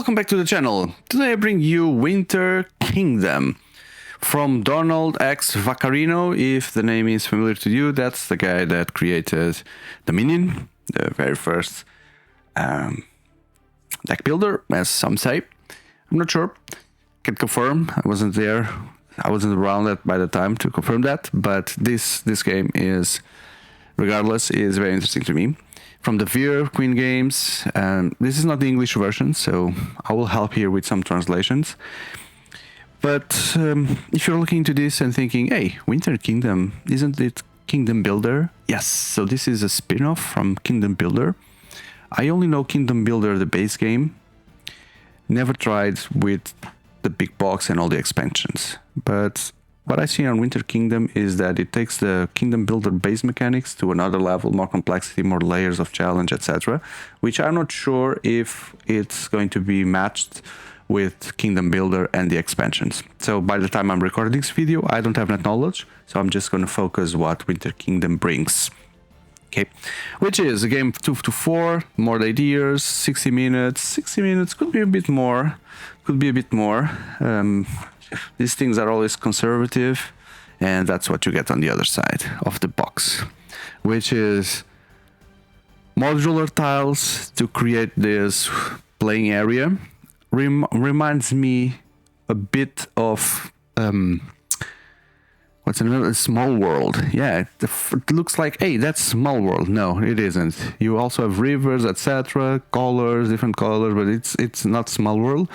Welcome back to the channel. Today I bring you Winter Kingdom from Donald X Vaccarino. If the name is familiar to you, that's the guy that created Dominion, the very first deck builder, as some say. I'm not sure, can confirm, I wasn't there, I wasn't around by the time to confirm that, but this game is, regardless, is very interesting to me. From the Veer Queen Games, this is not the English version, so I will help here with some translations. But if you're looking into this and thinking, hey, Winter Kingdom, isn't it Kingdom Builder? Yes, so this is a spin-off from Kingdom Builder. I only know Kingdom Builder, the base game. Never tried with the big box and all the expansions. But what I see on Winter Kingdom is that it takes the Kingdom Builder base mechanics to another level, more complexity, more layers of challenge, etc. Which I'm not sure if it's going to be matched with Kingdom Builder and the expansions. So by the time I'm recording this video, I don't have that knowledge. So I'm just going to focus what Winter Kingdom brings. Okay, which is a game of 2 to 4, more than 8 years, 60 minutes. 60 minutes could be a bit more, these things are always conservative, and that's what you get on the other side of the box, which is modular tiles to create this playing area. Reminds me a bit of what's another Small World. Yeah, it looks like, hey, that's Small World. No, it isn't. You also have rivers, etc., colors, different colors, but it's not Small World.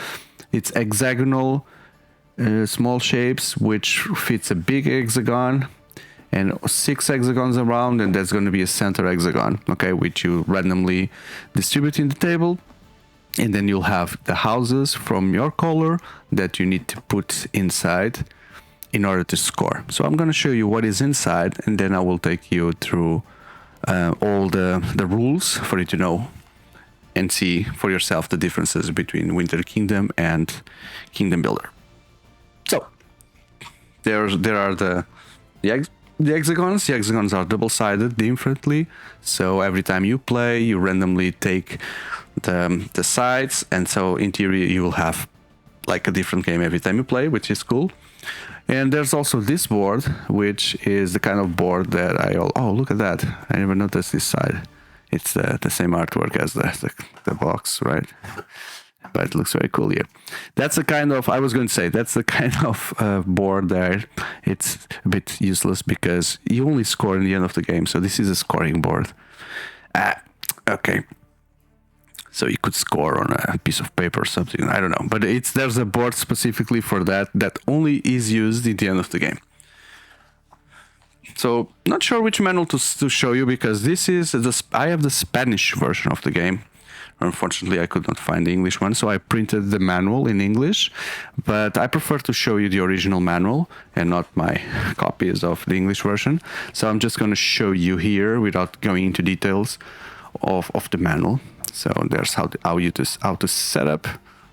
It's hexagonal. Small shapes, which fits a big hexagon and 6 hexagons around, and there's going to be a center hexagon, okay, which you randomly distribute in the table, and then you'll have the houses from your color that you need to put inside in order to score. So I'm going to show you what is inside, and then I will take you through all the rules for you to know and see for yourself the differences between Winter Kingdom and Kingdom Builder. So there are the hexagons. The hexagons are double-sided differently. So every time you play, you randomly take the sides, and so in theory you will have like a different game every time you play, which is cool. And there's also this board, which is the kind of board that oh, look at that! I never noticed this side. It's the same artwork as the box, right? But it looks very cool here. That's the kind of, I was going to say, that's the kind of board there. It's a bit useless because you only score in the end of the game. So this is a scoring board. Okay. So you could score on a piece of paper or something. I don't know. But there's a board specifically for that only is used in the end of the game. So not sure which manual to show you, because this is, I have the Spanish version of the game. Unfortunately, I could not find the English one, so I printed the manual in English, but I prefer to show you the original manual and not my copies of the English version. So I'm just going to show you here without going into details of the manual. So there's how to set up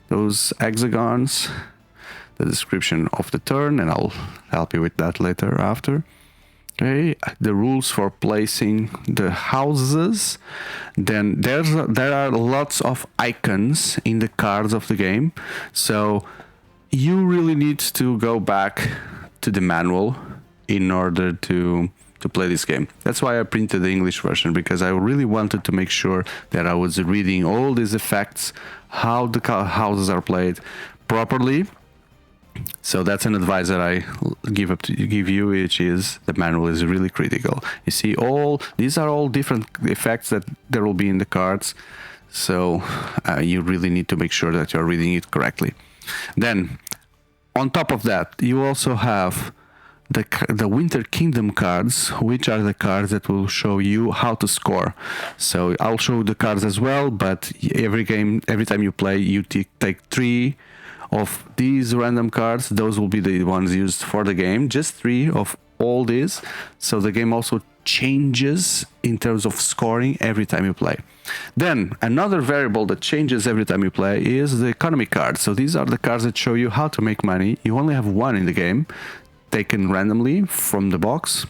those hexagons, the description of the turn, and I'll help you with that later after. Okay, the rules for placing the houses. Then there are lots of icons in the cards of the game, so you really need to go back to the manual in order to play this game. That's why I printed the English version, because I really wanted to make sure that I was reading all these effects, how the houses are played properly. So that's an advice that I give you, which is the manual is really critical. You see, these are all different effects that there will be in the cards, so you really need to make sure that you're reading it correctly. Then, on top of that, you also have the Winter Kingdom cards, which are the cards that will show you how to score. So I'll show the cards as well, but every time you play, you take 3 of these random cards. Those will be the ones used for the game, just 3 of all these. So the game also changes in terms of scoring every time you play. Then another variable that changes every time you play is the economy card. So these are the cards that show you how to make money. You only have 1 in the game. taken randomly from the box,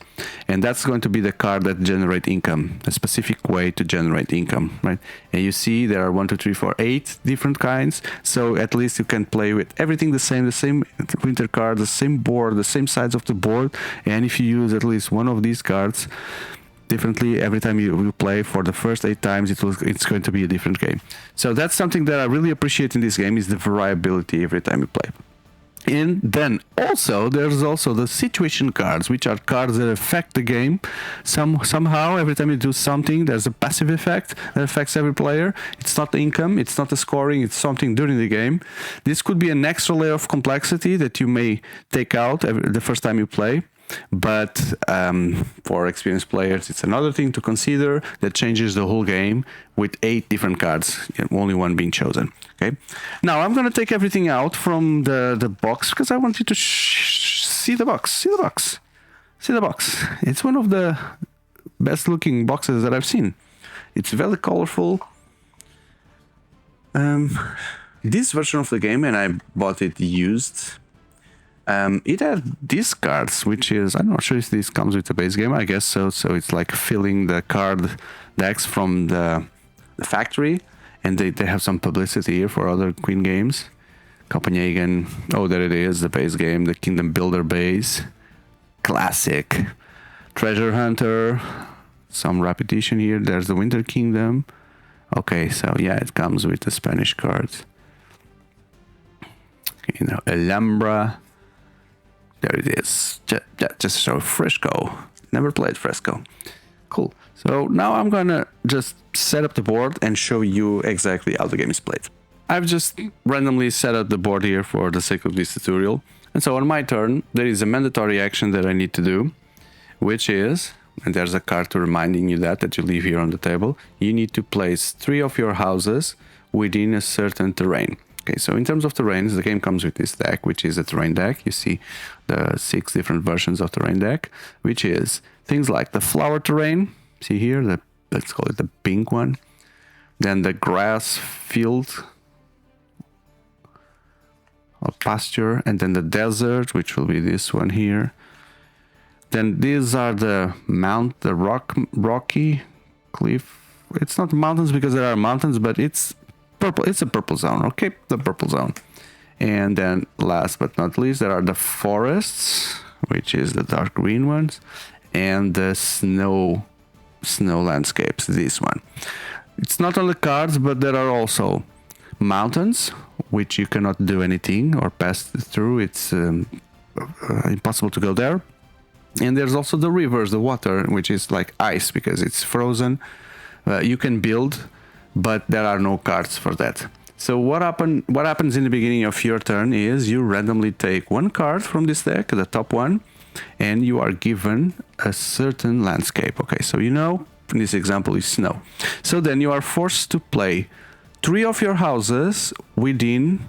and that's going to be the card that generate income, a specific way to generate income, right? And you see there are 1, 2, 3, 4, 8 different kinds, so at least you can play with everything the same winter card, the same board, the same sides of the board, and if you use at least one of these cards differently every time you play for the first 8 times, it's going to be a different game. So that's something that I really appreciate in this game, is the variability every time you play. And then also there's also the situation cards, which are cards that affect the game somehow. Every time you do something, there's a passive effect that affects every player. It's not the income, it's not the scoring, it's something during the game. This could be an extra layer of complexity that you may take out the first time you play. But for experienced players, it's another thing to consider that changes the whole game with 8 different cards, only one being chosen. Okay. Now I'm going to take everything out from the box because I want you to see the box. See the box. See the box. It's one of the best looking boxes that I've seen. It's very colorful. This version of the game, and I bought it used. It had these cards, which is, I'm not sure if this comes with the base game, I guess so. So it's like filling the card decks from the factory, and they have some publicity here for other Queen games. Copenhagen, oh, there it is, the base game, the Kingdom Builder base. Classic. Treasure Hunter, some repetition here, there's the Winter Kingdom. Okay, so yeah, it comes with the Spanish cards. You know, Alhambra. There it is. Just so Fresco. Never played Fresco. Cool. So now I'm gonna just set up the board and show you exactly how the game is played. I've just randomly set up the board here for the sake of this tutorial. And so on my turn, there is a mandatory action that I need to do, which is, and there's a card to reminding you that you leave here on the table, you need to place 3 of your houses within a certain terrain. Okay, so in terms of terrains, the game comes with this deck, which is a terrain deck. You see the 6 different versions of terrain deck, which is things like the flower terrain. See here, let's call it the pink one. Then the grass field or pasture, and then the desert, which will be this one here. Then these are the rocky cliff. It's not mountains because there are mountains, but it's purple. It's a purple zone. Okay, the purple zone. And then last but not least, there are the forests, which is the dark green ones, and the snow landscapes, this one. It's not on the cards, but there are also mountains, which you cannot do anything or pass through. It's impossible to go there. And there's also the rivers, the water, which is like ice because it's frozen. You can build, but there are no cards for that. So what happens in the beginning of your turn is you randomly take one card from this deck, the top one, and you are given a certain landscape. Okay, so you know, in this example is snow. So then you are forced to play 3 of your houses within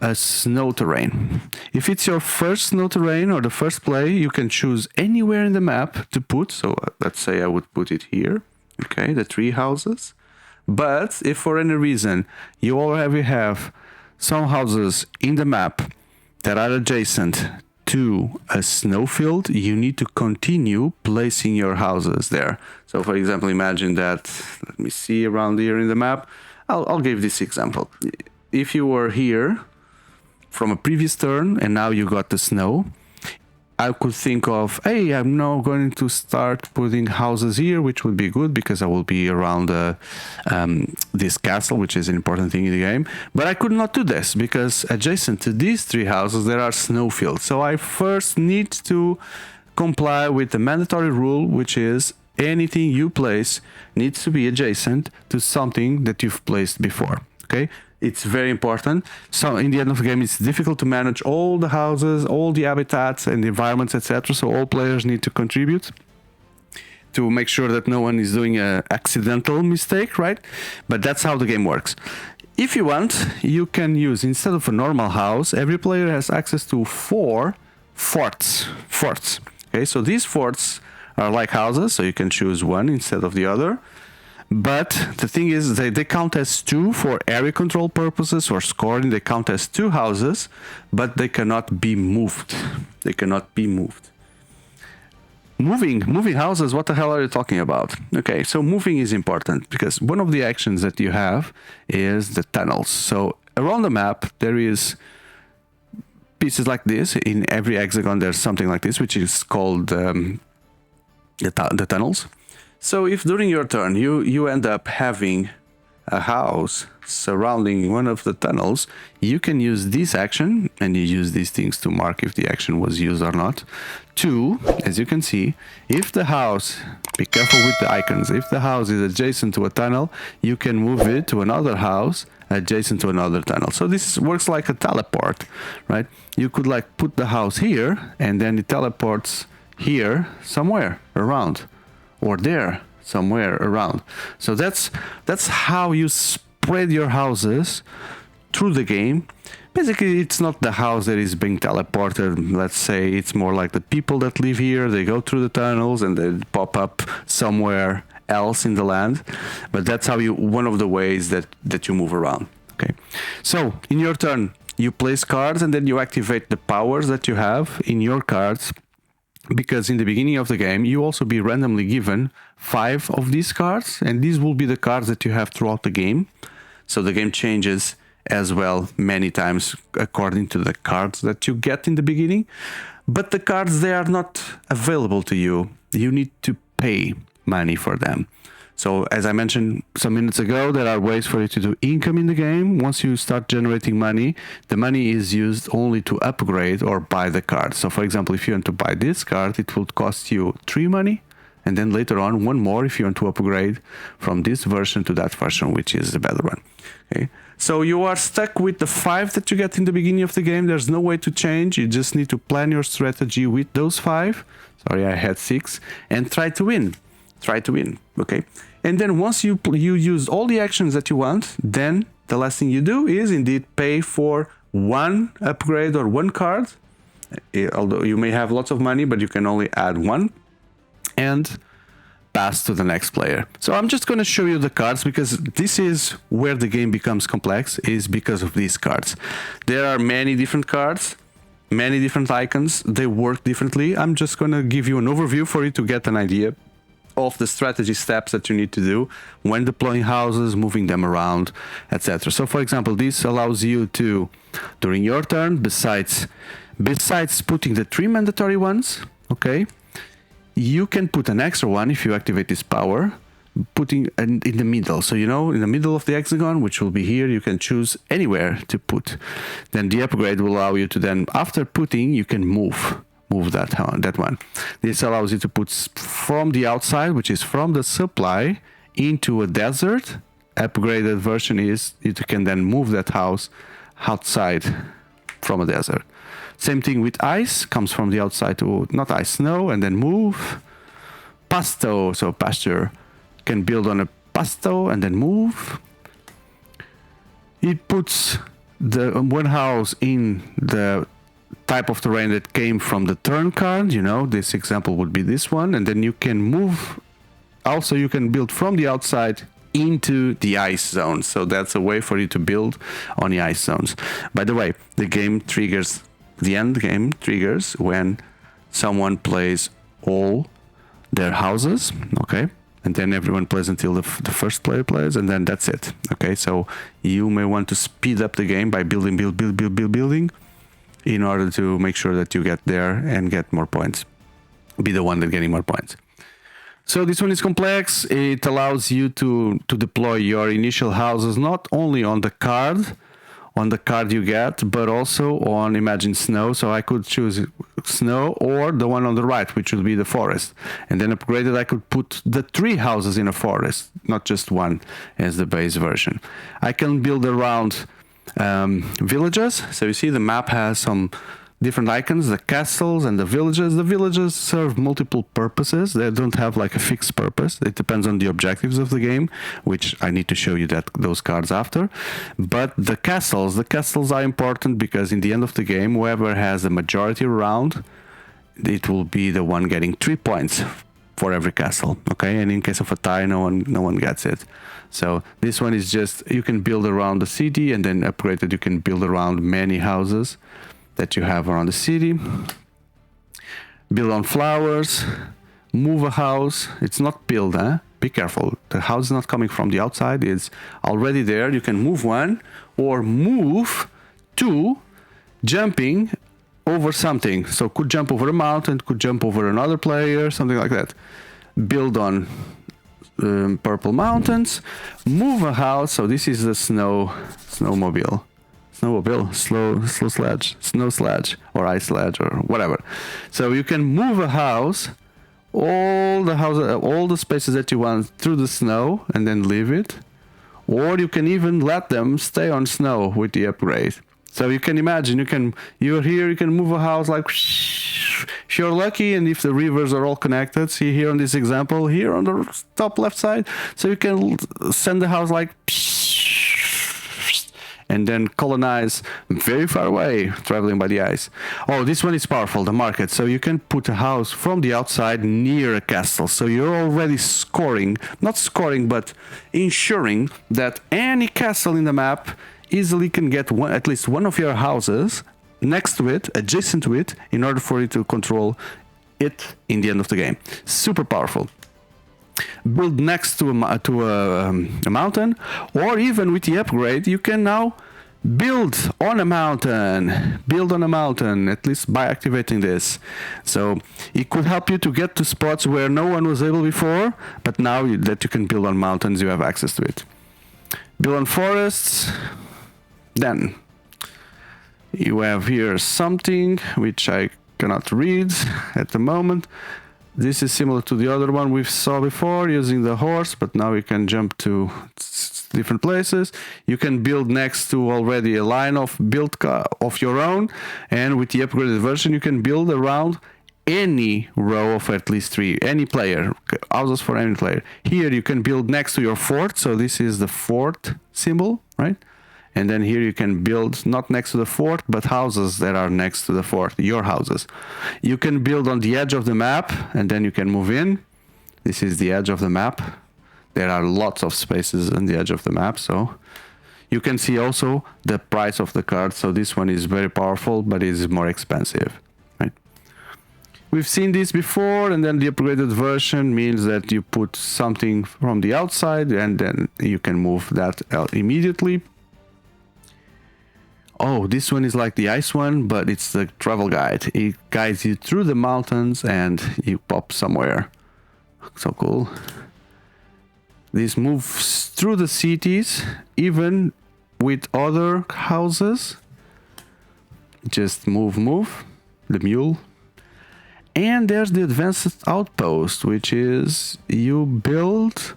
a snow terrain. If it's your first snow terrain or the first play, you can choose anywhere in the map to put. So let's say I would put it here. Okay, the 3 houses. But if for any reason you already have some houses in the map that are adjacent to a snowfield, you need to continue placing your houses there. So for example, imagine that, let me see around here in the map, I'll give this example. If you were here from a previous turn and now you got the snow, I could think of, hey, I'm now going to start putting houses here, which would be good because I will be around this castle, which is an important thing in the game. But I could not do this because adjacent to these 3 houses, there are snowfields. So I first need to comply with the mandatory rule, which is anything you place needs to be adjacent to something that you've placed before. Okay? It's very important. So in the end of the game, it's difficult to manage all the houses, all the habitats and the environments, etc. So all players need to contribute to make sure that no one is doing an accidental mistake, right? But that's how the game works. If you want, you can use, instead of a normal house, every player has access to 4 forts. Okay, so these forts are like houses, so you can choose one instead of the other. But the thing is, they count as 2 for area control purposes or scoring. They count as 2 houses, but they cannot be moved. They cannot be moved. Moving houses, what the hell are you talking about? Okay, so moving is important because one of the actions that you have is the tunnels. So around the map, there is pieces like this. In every hexagon, there's something like this, which is called the tunnels. So if during your turn you end up having a house surrounding one of the tunnels, you can use this action, and you use these things to mark if the action was used or not. 2, as you can see, if the house, be careful with the icons, if the house is adjacent to a tunnel, you can move it to another house adjacent to another tunnel. So this works like a teleport, right? You could like put the house here, and then it teleports here somewhere around, or there somewhere around. So that's how you spread your houses through the game. Basically, it's not the house that is being teleported. Let's say it's more like the people that live here, they go through the tunnels and they pop up somewhere else in the land. But that's how one of the ways that you move around. Okay, so in your turn you place cards, and then you activate the powers that you have in your cards, because in the beginning of the game you also be randomly given 5 of these cards, and these will be the cards that you have throughout the game. So the game changes as well many times according to the cards that you get in the beginning, but the cards, they are not available to you. You need to pay money for them. So as I mentioned some minutes ago, there are ways for you to do income in the game. Once you start generating money, the money is used only to upgrade or buy the card. So for example, if you want to buy this card, it will cost you 3 money, and then later on 1 more if you want to upgrade from this version to that version, which is the better one. Okay, so you are stuck with the 5 that you get in the beginning of the game. There's no way to change. You just need to plan your strategy with those 5. Sorry, I had 6, and try to win. Try to win. Okay, and then once you use all the actions that you want, then the last thing you do is indeed pay for 1 upgrade or 1 card. Although you may have lots of money, but you can only add 1, and pass to the next player. So I'm just going to show you the cards, because this is where the game becomes complex, is because of these cards. There are many different cards, many different icons. They work differently. I'm just going to give you an overview for you to get an idea of the strategy steps that you need to do when deploying houses, moving them around, etc. So for example, this allows you to, during your turn, besides putting the 3 mandatory ones, okay, you can put an extra one if you activate this power, putting in the middle. So, you know, in the middle of the hexagon, which will be here, you can choose anywhere to put. Then the upgrade will allow you to then, after putting, you can move that one. This allows you to put from the outside, which is from the supply, into a desert. Upgraded version is you can then move that house outside from a desert. Same thing with ice, comes from the outside to, not ice, snow, and then move. Pasto, so pasture, can build on a pasto and then move. It puts the 1 house in the type of terrain that came from the turn card. You know, this example would be this one, and then you can move. Also, you can build from the outside into the ice zone. So that's a way for you to build on the ice zones. By the way, the end game triggers when someone plays all their houses, okay, and then everyone plays until the first player plays, and then that's it. Okay, so you may want to speed up the game by building in order to make sure that you get there and get more points, be the one that getting more points. So this one is complex. It allows you to deploy your initial houses not only on the card you get, but also on, imagine, snow. So I could choose snow or the one on the right, which will be the forest. And then upgraded, I could put the 3 houses in a forest, not just 1 as the base version. I can build around villages. So you see the map has some different icons, the castles and the villages. The villages serve multiple purposes. They don't have like a fixed purpose. It depends on the objectives of the game, which I need to show you those cards after. But the castles are important because in the end of the game, whoever has the majority round, it will be the one getting 3 points for every castle, okay? And in case of a tie, no one gets it. So this one is just, you can build around the city, and then upgrade it, you can build around many houses that you have around the city. Build on flowers, move a house. It's not build, huh? Be careful. The house is not coming from the outside, it's already there. You can move one, or move two, jumping over something. So could jump over a mountain, could jump over another player, something like that. Build on purple mountains, move a house. So this is the snow sledge, or ice sledge, or whatever. So you can move a house, all the spaces that you want through the snow, and then leave it. Or you can even let them stay on snow with the upgrade. So you can imagine, you're here, you can move a house like, if you're lucky, and if the rivers are all connected, see here on this example, here on the top left side, so you can send the house like, and then colonize very far away, traveling by the ice. Oh, this one is powerful, the market. So you can put a house from the outside near a castle. So you're already not scoring, but ensuring that any castle in the map easily can get at least one of your houses next to it, adjacent to it, in order for you to control it in the end of the game. Super powerful. Build next to a mountain, or even with the upgrade, you can now build on a mountain, at least by activating this. So it could help you to get to spots where no one was able before, but now that you can build on mountains, you have access to it. Build on forests. Then you have here something which I cannot read at the moment. This is similar to the other one we saw before, using the horse, but now you can jump to different places. You can build next to already a line of of your own, and with the upgraded version you can build around any row of at least 3, any player, houses for any player. Here you can build next to your fort, so this is the fort symbol, right? And then here you can build not next to the fort, but houses that are next to the fort, your houses. You can build on the edge of the map, and then you can move in. This is the edge of the map. There are lots of spaces on the edge of the map, so you can see also the price of the card. So this one is very powerful, but it is more expensive, right? We've seen this before, and then the upgraded version means that you put something from the outside, and then you can move that out immediately. Oh, this one is like the ice one, but it's the travel guide. It guides you through the mountains and you pop somewhere. So cool. This moves through the cities, even with other houses. Just move, the mule. And there's the advanced outpost, which is you build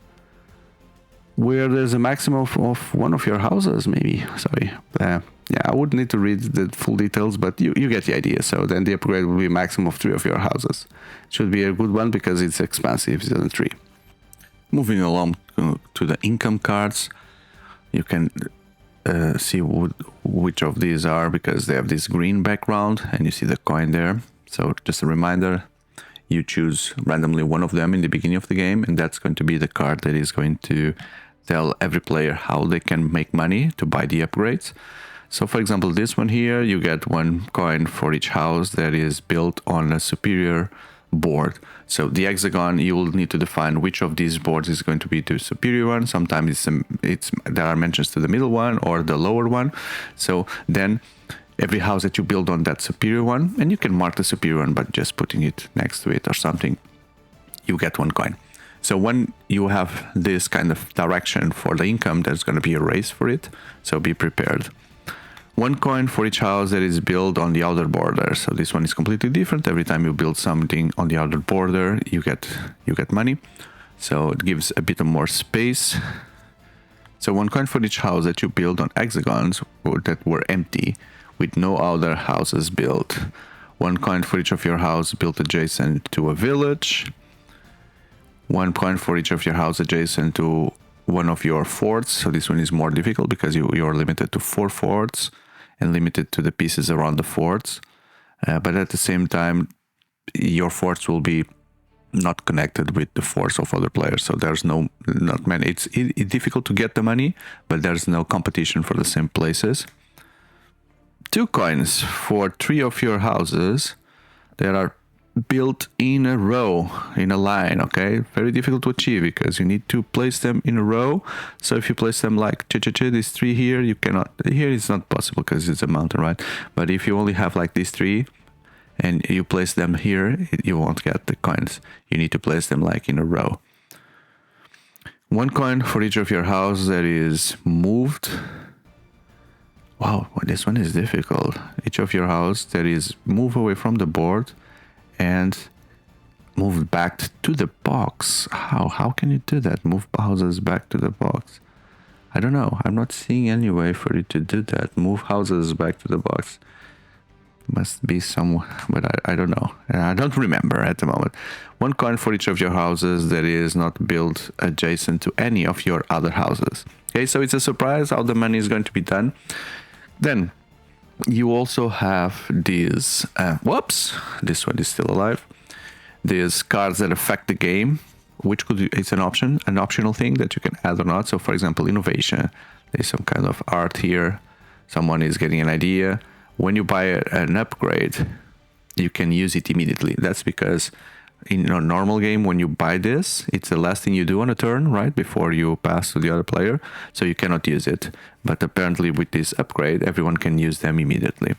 where there's a maximum of one of your houses, maybe. Sorry. Yeah, I would need to read the full details, but you get the idea. So then the upgrade will be a maximum of 3 of your houses. Should be a good one because it's expensive, it's only 3. Moving along to the income cards, you can see which of these are, because they have this green background and you see the coin there. So just a reminder, you choose randomly one of them in the beginning of the game, and that's going to be the card that is going to tell every player how they can make money to buy the upgrades. So for example, this one here, you get 1 coin for each house that is built on a superior board. So the hexagon, you will need to define which of these boards is going to be the superior one. Sometimes there are mentions to the middle one or the lower one. So then every house that you build on that superior one, and you can mark the superior one by just putting it next to it or something, you get 1 coin. So when you have this kind of direction for the income, there's going to be a race for it. So be prepared. 1 coin for each house that is built on the outer border. So this one is completely different. Every time you build something on the outer border, you get money. So it gives a bit more space. So 1 coin for each house that you build on hexagons that were empty, with no other houses built. 1 coin for each of your house built adjacent to a village. 1 coin for each of your house adjacent to one of your forts. So this one is more difficult because you're limited to 4 forts and limited to the pieces around the forts. But at the same time, your forts will be not connected with the force of other players. So there's not many. It's difficult to get the money, but there's no competition for the same places. 2 coins for 3 of your houses that are built in a row, in a line. Okay, very difficult to achieve because you need to place them in a row. So if you place them like these 3 here, you cannot. Here it's not possible because it's a mountain, right? But if you only have like these 3 and you place them here, you won't get the coins. You need to place them like in a row. 1 coin for each of your houses that is moved. Wow, this one is difficult. Each of your house that is moved away from the board and moved back to the box. How can you do that? Move houses back to the box. I don't know. I'm not seeing any way for you to do that. Move houses back to the box. Must be somewhere, but I don't know. I don't remember at the moment. 1 coin for each of your houses that is not built adjacent to any of your other houses. Okay, so it's a surprise how the money is going to be done. Then you also have these, whoops, this one is still alive. These cards that affect the game, which it's an optional thing that you can add or not. So for example, innovation, there's some kind of art here. Someone is getting an idea. When you buy an upgrade, you can use it immediately. That's because in a normal game, when you buy this, it's the last thing you do on a turn, right? Before you pass to the other player. So you cannot use it. But apparently with this upgrade, everyone can use them immediately.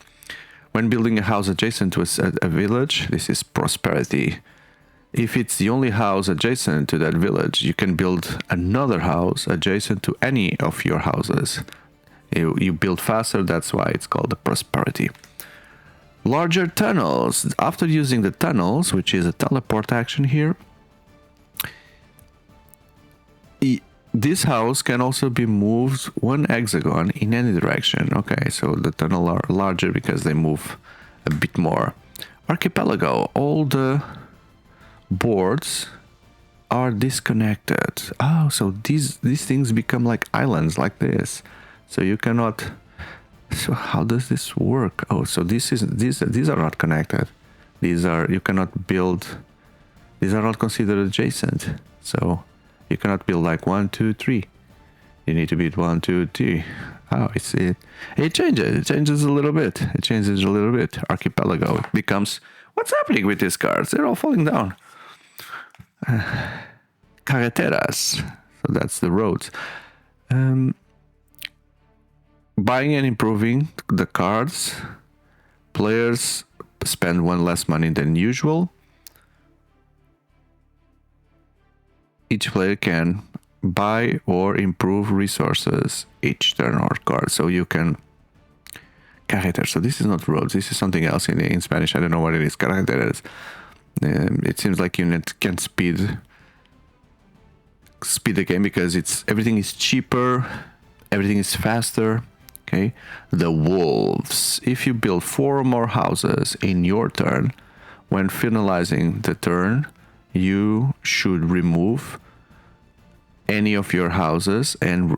When building a house adjacent to a village, this is prosperity. If it's the only house adjacent to that village, you can build another house adjacent to any of your houses. You build faster, that's why it's called the prosperity. Larger tunnels. After using the tunnels, which is a teleport action here, this house can also be moved 1 hexagon in any direction. Okay, so the tunnel are larger because they move a bit more. Archipelago. All the boards are disconnected. Oh, so these things become like islands like this. So you cannot. So how does this work? Oh, so these are not connected. You cannot build. These are not considered adjacent. So you cannot build like 1, 2, 3. You need to build 1, 2, 3. Oh, it changes. It changes a little bit. It changes a little bit. Archipelago. It becomes. What's happening with these cards? They're all falling down. Carreteras. So that's the roads. Buying and improving the cards. Players spend 1 less money than usual. Each player can buy or improve resources each turn or card. So you can... Carreteras. So this is not roads. This is something else in Spanish. I don't know what it is. Carreteras. It seems like you can speed the game because everything is cheaper. Everything is faster. Okay, the wolves. If you build 4 or more houses in your turn, when finalizing the turn, you should remove any of your houses and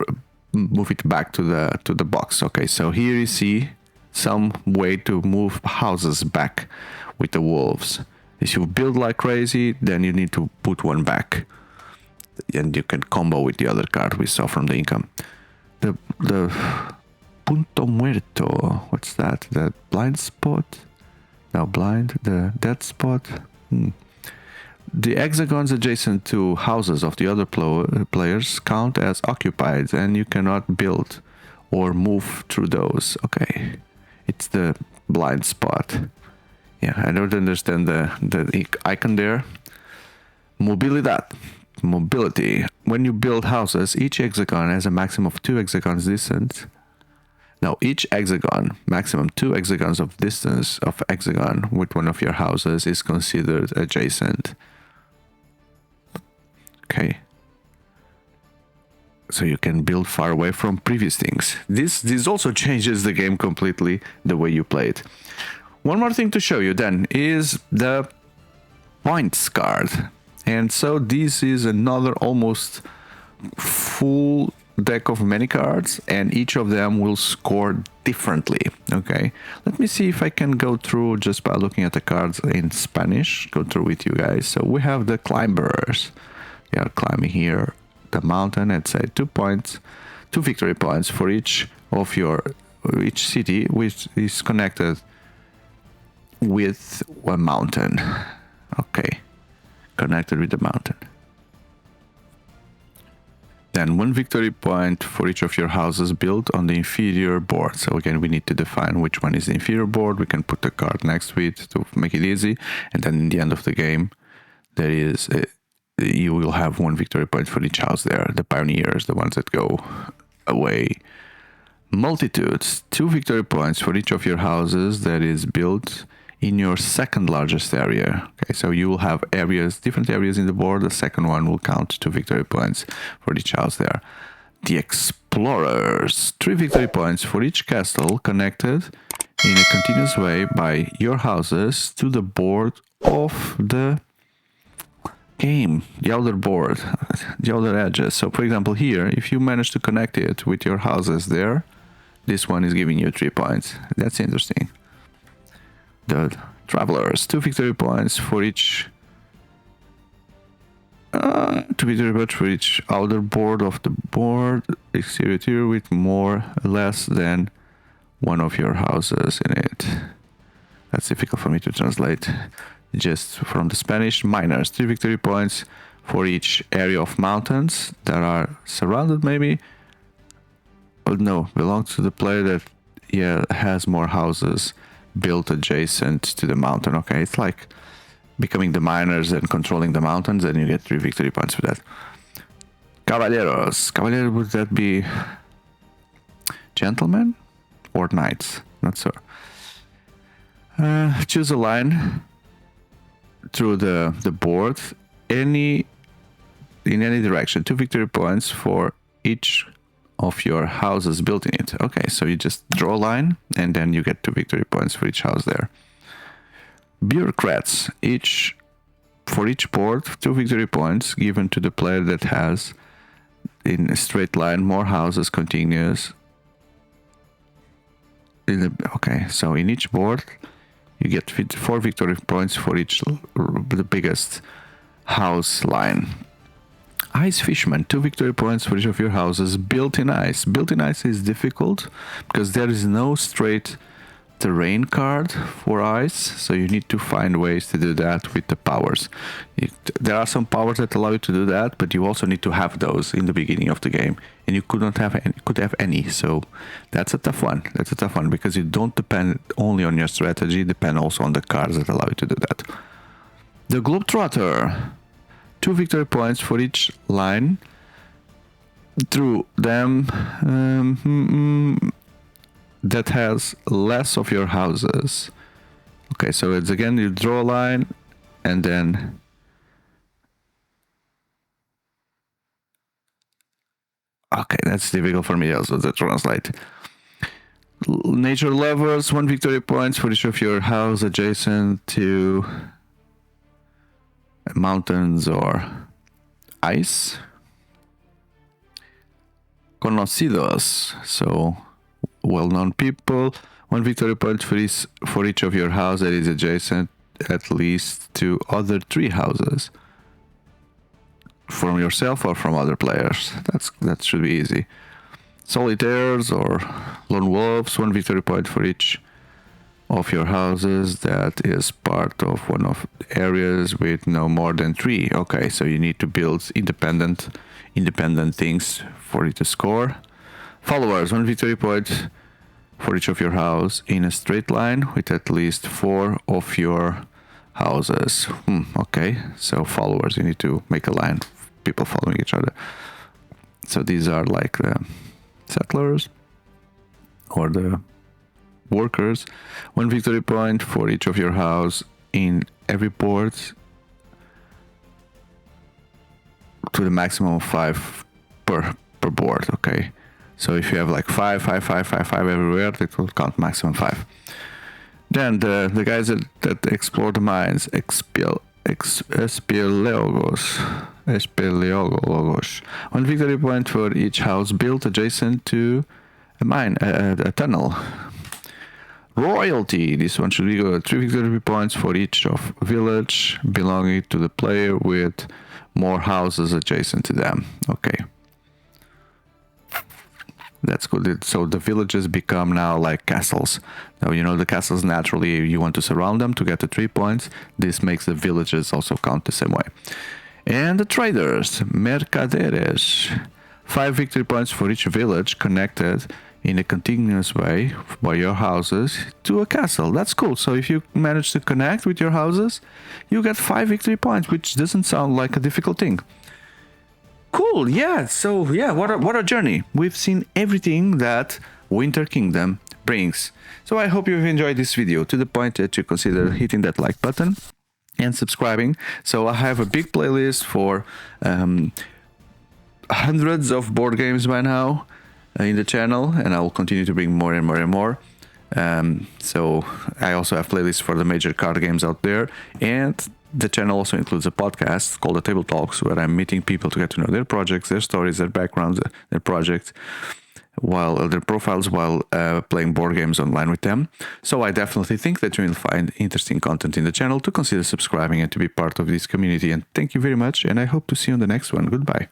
move it back to the box. Okay, so here you see some way to move houses back with the wolves. If you build like crazy, then you need to put 1 back, and you can combo with the other card we saw from the income. The Punto Muerto, what's that? The blind spot? No, blind, the dead spot. The hexagons adjacent to houses of the other players count as occupied, and you cannot build or move through those. Okay, it's the blind spot. Yeah, I don't understand the icon there. Mobility. When you build houses, each hexagon has a maximum of 2 hexagons distance. Now, each hexagon, maximum 2 hexagons of distance of hexagon with one of your houses is considered adjacent. Okay. So you can build far away from previous things. This also changes the game completely, the way you play it. One more thing to show you then is the points card. And so this is another almost full deck of many cards, and each of them will score differently. Okay, let me see if I can go through just by looking at the cards in Spanish, go through with you guys. So we have the climbers. They are climbing here the mountain at say 2 points, 2 victory points for each of each city which is connected with a mountain. Okay, connected with the mountain. Then 1 victory point for each of your houses built on the inferior board. So again, we need to define which one is the inferior board. We can put the card next to it to make it easy. And then in the end of the game, there is you will have 1 victory point for each house there. The pioneers, the ones that go away. Multitudes, 2 victory points for each of your houses that is built in your second largest area. Okay, so you will have areas, different areas in the board. The second one will count 2 victory points for each house there. The explorers, 3 victory points for each castle connected in a continuous way by your houses to the board of the game, the outer board, the outer edges. So for example here, if you manage to connect it with your houses there, this one is giving you 3 points. That's interesting. The travelers, 2 victory points for each 2 victory points for each outer board of the board, exterior with more or less than one of your houses in it. That's difficult for me to translate just from the Spanish. Miners, 3 victory points for each area of mountains that are surrounded maybe. Oh no, belongs to the player that has more houses built adjacent to the mountain. Okay, it's like becoming the miners and controlling the mountains, and you get 3 victory points for that. Caballeros. Caballeros, would that be gentlemen or knights? Not sure. Choose a line through the board in any direction. 2 victory points for each of your houses built in it. Okay, so you just draw a line and then you get 2 victory points for each house there. Bureaucrats, for each board, 2 victory points given to the player that has in a straight line more houses continuous. Okay, so in each board you get 4 victory points for each the biggest house line. Ice Fisherman, 2 victory points for each of your houses built in ice. Built in ice is difficult because there is no straight terrain card for ice, so you need to find ways to do that with the powers. There are some powers that allow you to do that, but you also need to have those in the beginning of the game, and you could have any. So that's a tough one. That's a tough one because you don't depend only on your strategy, you depend also on the cards that allow you to do that. The Globetrotter, 2 victory points for each line through them that has less of your houses. Okay, so it's again, you draw a line and then okay, that's difficult for me also to translate. Nature lovers, 1 victory points for each of your house adjacent to mountains or ice. Conocidos, so well-known people, 1 victory point for each of your house that is adjacent at least to other 3 houses from yourself or from other players. That should be easy. Solitaires or lone wolves, 1 victory point for each of your houses that is part of one of the areas with no more than 3. Okay, so you need to build independent things for it to score. Followers, 1 victory point for each of your house in a straight line with at least 4 of your houses. Okay, so followers, you need to make a line, people following each other. So these are like the settlers or the workers. 1 victory point for each of your house in every board to the maximum of 5 per board. Okay, so if you have like 5 everywhere, it will count maximum 5. Then the guys that explore the mines, Espeleologos. 1 victory point for each house built adjacent to a mine, a tunnel. Royalty, this one should be good. 3 victory points for each of village belonging to the player with more houses adjacent to them. Okay. That's good. So the villages become now like castles. Now, you know, the castles naturally, you want to surround them to get the 3 points. This makes the villages also count the same way. And the traders, mercaderes. 5 victory points for each village connected in a continuous way by your houses to a castle. That's cool. So if you manage to connect with your houses, you get 5 victory points, which doesn't sound like a difficult thing. Cool, yeah. So yeah, what a journey. We've seen everything that Winter Kingdom brings. So I hope you've enjoyed this video to the point that you consider hitting that like button and subscribing. So I have a big playlist for hundreds of board games by now in the channel, and I will continue to bring more and more and more. So I also have playlists for the major card games out there, and the channel also includes a podcast called The Table Talks, where I'm meeting people to get to know their projects, their stories, their backgrounds, their projects, while their profiles, while playing board games online with them. So I definitely think that you will find interesting content in the channel to consider subscribing and to be part of this community. And thank you very much, and I hope to see you on the next one. Goodbye.